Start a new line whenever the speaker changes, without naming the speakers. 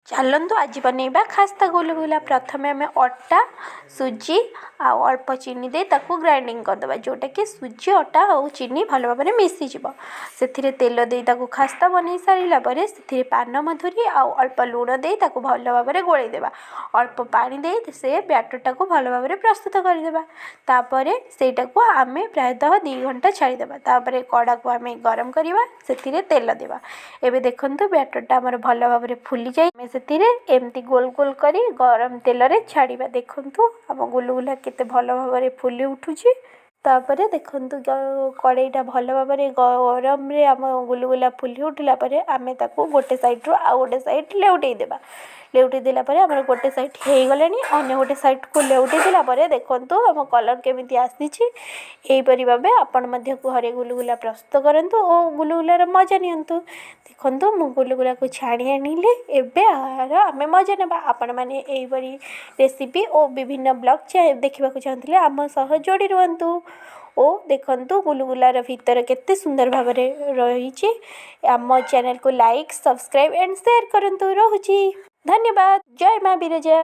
चलतु आज बनैबा खास्ता गुलगुला। प्रथम आम अटा सुजी अल्प चीनी दे ताकू ग्राइंडिंग करदे जोटा कि सुजी अटा और चीनी भल भाव में मिसीज से तेल दे ताकू खास्ता बन सारा पर से पान मधुरी अल्प लुण दे ताकू भल भाव में गोलैदेवा। अल्प पानी दे से बैटरटा को भल भाव में प्रस्तुत करदेवा। तापर सेटा को आम प्रायतः 2 घंटा छाड़ीदेवा। तापर कड़ा को आम गरम करवा से तेल देवा। एबे देखंतु बैटरटा आमर भल भाव में फुली जाए एमती गोल गोल करी गरम तेल रे छाड़िबा। देखंतु आम गुलगुला केते भल भाव में फुली उठुची। तापर देखंतु कड़ईटा भल भाव में गरम रे आम गुलगुला फुली उठला परे आमे ताकू गोटे साइड रो आ गोटे साइड लेउटेई देबा। लेउटेई देला परे आमर गोटे साइड हे गलानी अन्य गोटे साइड को लेउटेई देला परे देखंतु आम कलर केमिति आसीची। एही परि भाबे आपण मध्य घरे गुलगुला प्रस्तुत करंतु ओ गुलगुलार मजा नियंतु। देखंतु मु गुलगुला को छाणी आनिले एबे आमे मजा नेबा। आपण माने एही परि रेसिपी और विभिन्न ब्लॉग देखिबा को चाहथिले आम सह जोड़ी रुहंतु। ओ देखंतु गुलगुलार भीतर केते सुंदर भाव में रही। आम चैनल को लाइक सब्सक्राइब एंड शेयर करंतु। रहुची धन्यवाद। जय मां बिरजा।